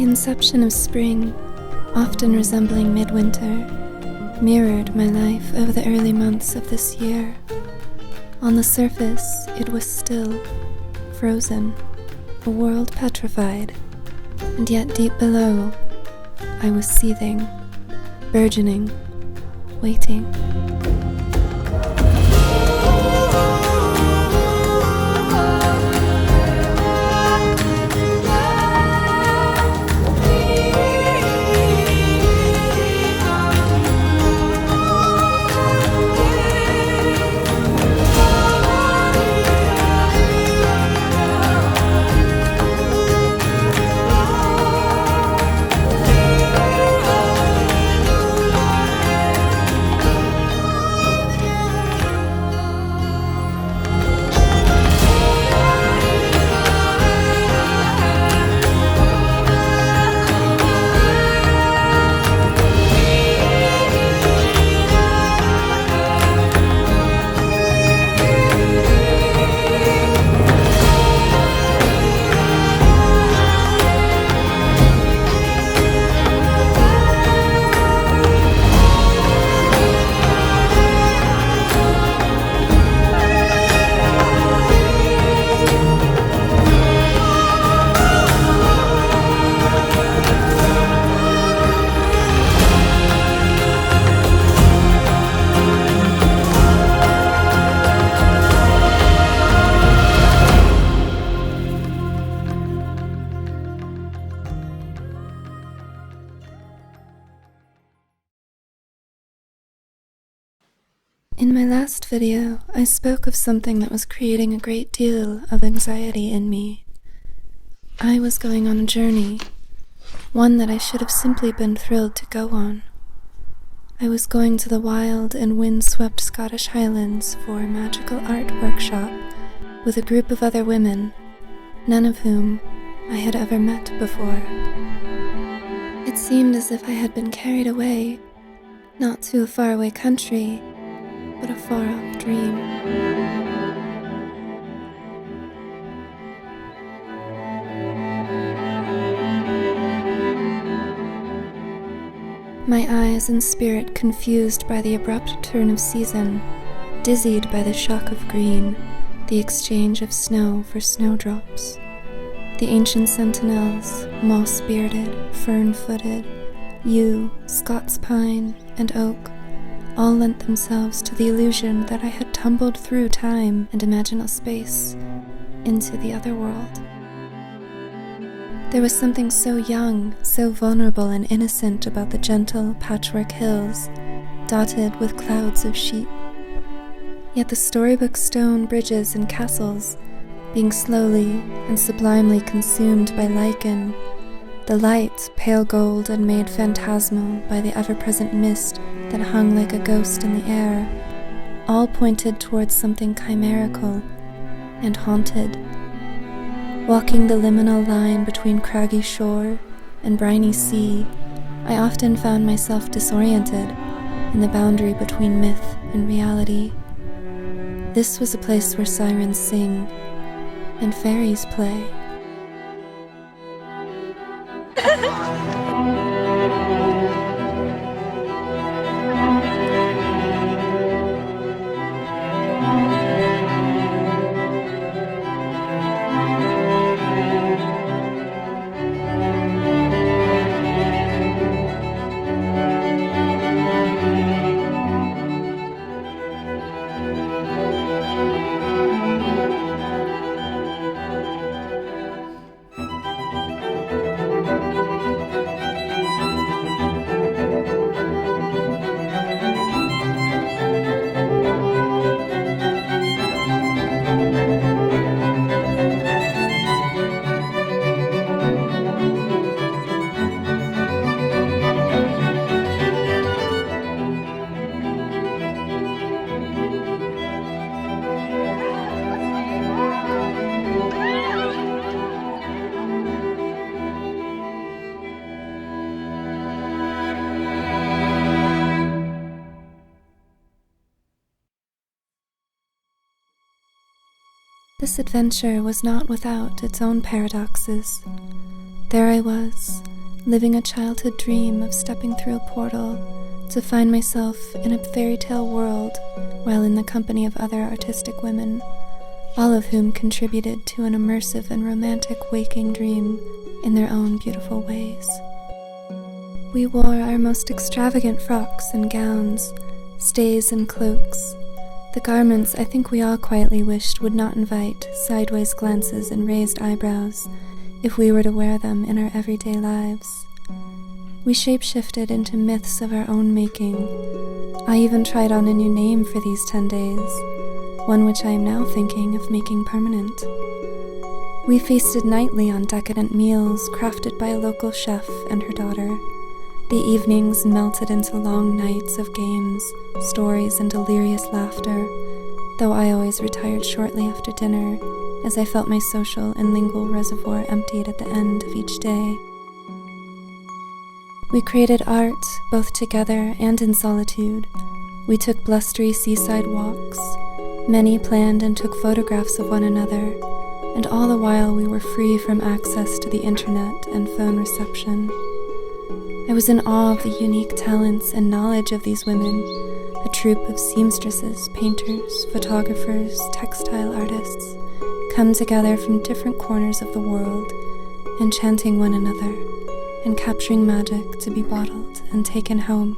The inception of spring, often resembling midwinter, mirrored my life over the early months of this year. On the surface, it was still, frozen, a world petrified, and yet deep below, I was seething, burgeoning, waiting. In my last video, I spoke of something that was creating a great deal of anxiety in me. I was going on a journey, one that I should have simply been thrilled to go on. I was going to the wild and wind-swept Scottish Highlands for a magical art workshop with a group of other women, none of whom I had ever met before. It seemed as if I had been carried away, not to a faraway country, but a far-off dream. My eyes and spirit confused by the abrupt turn of season, dizzied by the shock of green, the exchange of snow for snowdrops. The ancient sentinels, moss-bearded, fern-footed, yew, Scots pine, and oak, all lent themselves to the illusion that I had tumbled through time and imaginal space into the other world. There was something so young, so vulnerable and innocent about the gentle patchwork hills, dotted with clouds of sheep. Yet the storybook stone bridges and castles, being slowly and sublimely consumed by lichen, the light pale gold and made phantasmal by the ever-present mist that hung like a ghost in the air, all pointed towards something chimerical and haunted. Walking the liminal line between craggy shore and briny sea, I often found myself disoriented in the boundary between myth and reality. This was a place where sirens sing and fairies play. This adventure was not without its own paradoxes. There I was, living a childhood dream of stepping through a portal to find myself in a fairy tale world while in the company of other artistic women, all of whom contributed to an immersive and romantic waking dream in their own beautiful ways. We wore our most extravagant frocks and gowns, stays and cloaks, the garments I think we all quietly wished would not invite sideways glances and raised eyebrows if we were to wear them in our everyday lives. We shape-shifted into myths of our own making. I even tried on a new name for these 10 days, one which I am now thinking of making permanent. We feasted nightly on decadent meals crafted by a local chef and her daughter. The evenings melted into long nights of games, stories, and delirious laughter, though I always retired shortly after dinner, as I felt my social and lingual reservoir emptied at the end of each day. We created art, both together and in solitude. We took blustery seaside walks. Many planned and took photographs of one another, and all the while we were free from access to the internet and phone reception. I was in awe of the unique talents and knowledge of these women, a troupe of seamstresses, painters, photographers, textile artists, come together from different corners of the world, enchanting one another and capturing magic to be bottled and taken home.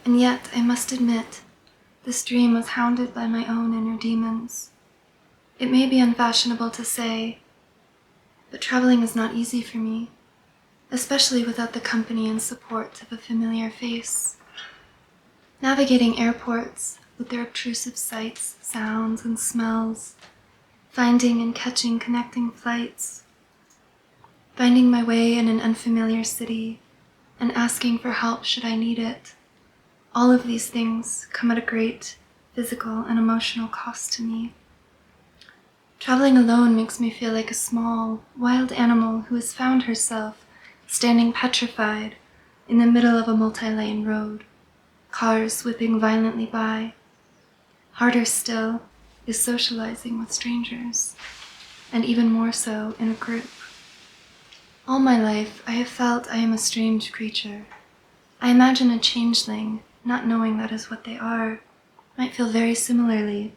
And yet, I must admit, this dream was hounded by my own inner demons. It may be unfashionable to say, but traveling is not easy for me, especially without the company and support of a familiar face. Navigating airports with their obtrusive sights, sounds, and smells, finding and catching connecting flights, finding my way in an unfamiliar city, and asking for help should I need it. All of these things come at a great physical and emotional cost to me. Traveling alone makes me feel like a small, wild animal who has found herself standing petrified in the middle of a multi-lane road, cars whipping violently by. Harder still is socializing with strangers, and even more so in a group. All my life, I have felt I am a strange creature. I imagine a changeling, not knowing that is what they are, might feel very similarly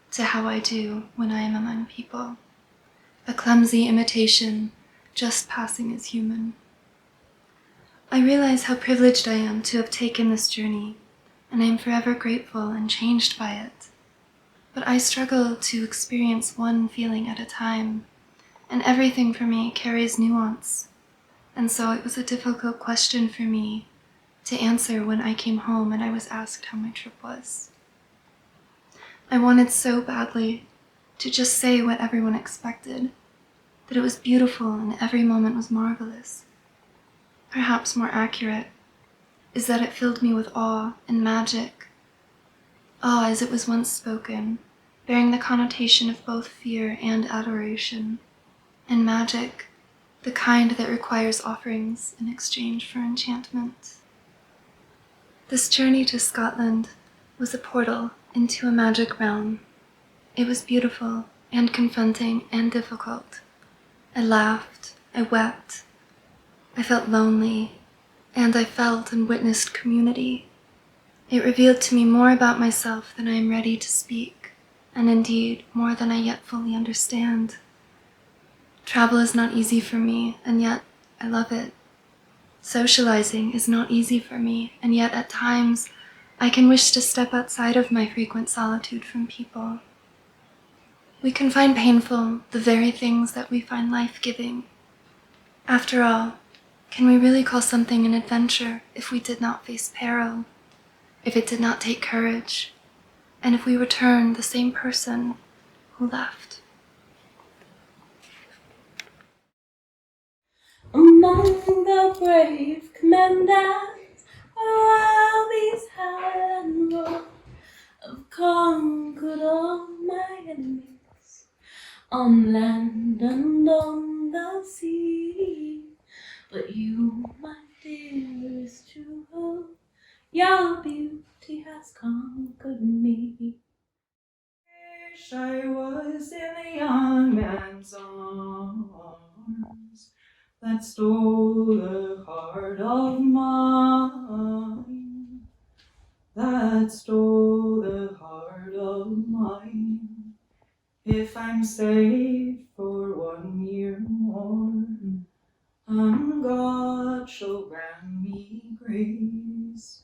to how I do when I am among people. A clumsy imitation, just passing as human. I realize how privileged I am to have taken this journey, and I am forever grateful and changed by it. But I struggle to experience one feeling at a time, and everything for me carries nuance, and so it was a difficult question for me to answer when I came home and I was asked how my trip was. I wanted so badly to just say what everyone expected, that it was beautiful and every moment was marvelous. Perhaps more accurate is that it filled me with awe and magic. Awe as it was once spoken, bearing the connotation of both fear and adoration, and magic, the kind that requires offerings in exchange for enchantment. This journey to Scotland was a portal into a magic realm. It was beautiful and confronting and difficult. I laughed, I wept, I felt lonely, and I felt and witnessed community. It revealed to me more about myself than I am ready to speak, and indeed more than I yet fully understand. Travel is not easy for me, and yet I love it. Socializing is not easy for me, and yet at times I can wish to step outside of my frequent solitude from people. We can find painful the very things that we find life-giving. After all, can we really call something an adventure if we did not face peril, if it did not take courage, and if we return the same person who left? Among the brave commanders, while these Highland roads have conquered all my enemies, on land and on the sea. But you, my dearest true, your beauty has conquered me. wish I was in the young man's arms that stole the heart of mine, that stole the heart of mine. If I'm safe for 1 year more, God shall grant me grace.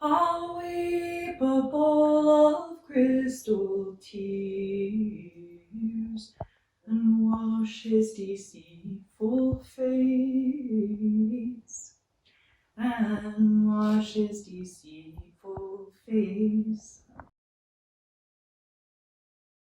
I'll weep a bowl of crystal tears and wash his deceitful face, and wash his deceitful face.